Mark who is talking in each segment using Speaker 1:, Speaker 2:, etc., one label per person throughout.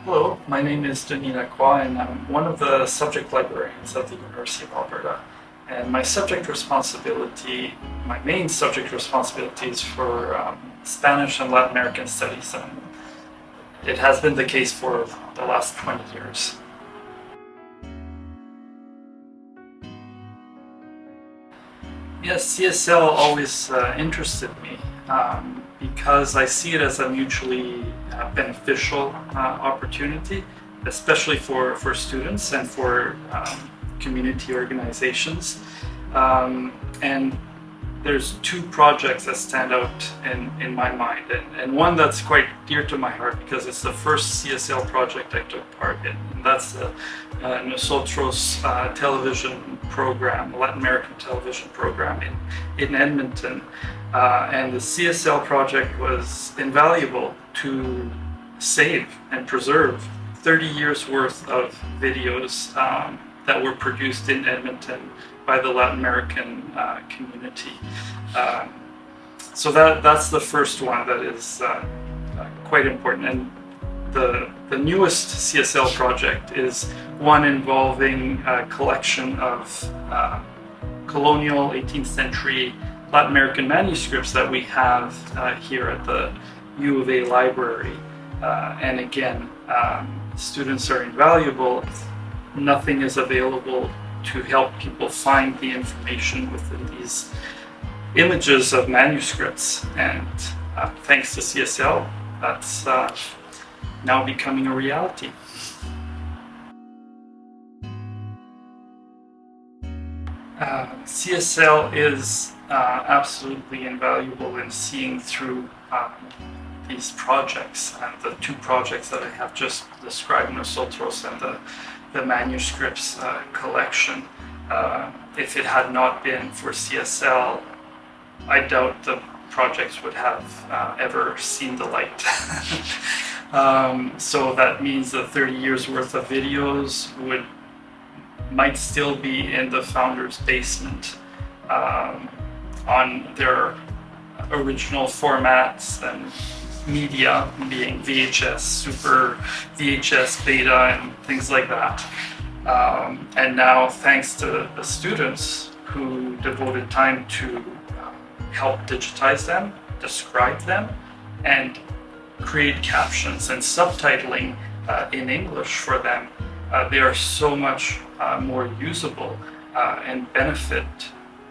Speaker 1: Hello, my name is Denis and I'm one of the subject librarians at the University of Alberta. And my main subject responsibility is for Spanish and Latin American studies, and it has been the case for the last 20 years. Yes, CSL always interested me because I see it as a mutually beneficial opportunity, especially for students and for community organizations. And there's two projects that stand out in my mind, and one that's quite dear to my heart because it's the first CSL project I took part in, and that's the Nosotros television program, Latin American television program in Edmonton. And the CSL project was invaluable to save and preserve 30 years worth of videos that were produced in Edmonton by the Latin American community. So that's the first one that is quite important. And the newest CSL project is one involving a collection of colonial 18th century Latin American manuscripts that we have here at the U of A library. And again, students are invaluable. Nothing is available to help people find the information within these images of manuscripts. And thanks to CSL, that's now becoming a reality. CSL is absolutely invaluable in seeing through these projects, and the two projects that I have just described, Nosotros and the manuscripts collection. If it had not been for CSL, I doubt the projects would have ever seen the light. So that means that 30 years worth of videos might still be in the founder's basement on their original formats and media, being VHS, Super VHS, Beta, and things like that. And now, thanks to the students who devoted time to help digitize them, describe them, and create captions and subtitling in English for them, they are so much more usable and benefit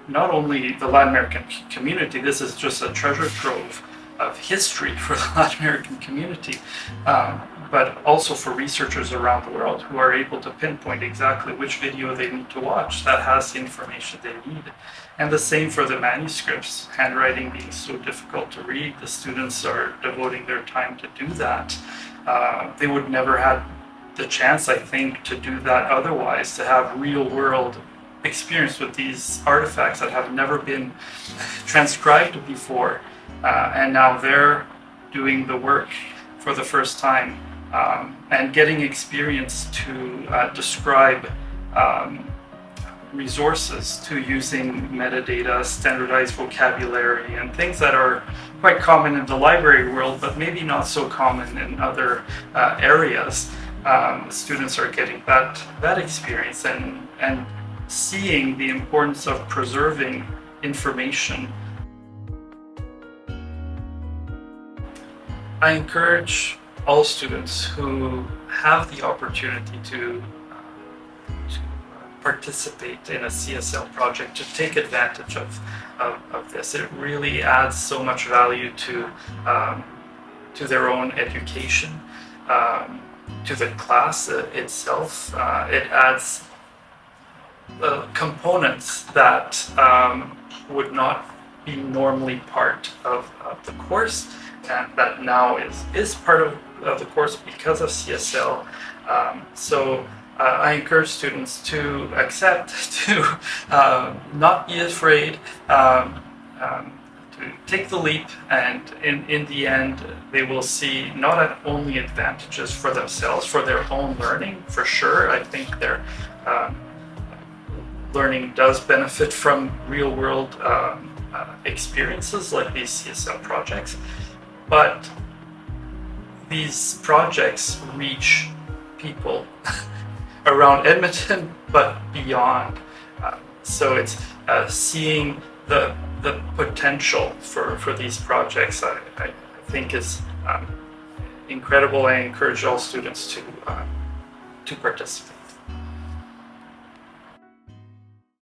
Speaker 1: not only the Latin American community. This is just a treasure trove of history for the Latin American community, but also for researchers around the world who are able to pinpoint exactly which video they need to watch that has the information they need. And the same for the manuscripts. Handwriting being so difficult to read, the students are devoting their time to do that. They would never have the chance, I think, to do that otherwise, to have real-world experience with these artifacts that have never been transcribed before. And now they're doing the work for the first time and getting experience to describe resources, to using metadata, standardized vocabulary, and things that are quite common in the library world, but maybe not so common in other areas. Students are getting that experience and seeing the importance of preserving information. I encourage all students who have the opportunity to participate in a CSL project to take advantage of this. It really adds so much value to their own education, to the class itself. It adds components that would not be normally part of the course, and that now is part of the course because of CSL. So I encourage students to accept, to not be afraid, to take the leap, and in the end they will see not only advantages for themselves, for their own learning, for sure. I think their learning does benefit from real-world experiences like these CSL projects, but these projects reach people around Edmonton, but beyond. So it's seeing the potential for these projects. I think is incredible. I encourage all students to participate.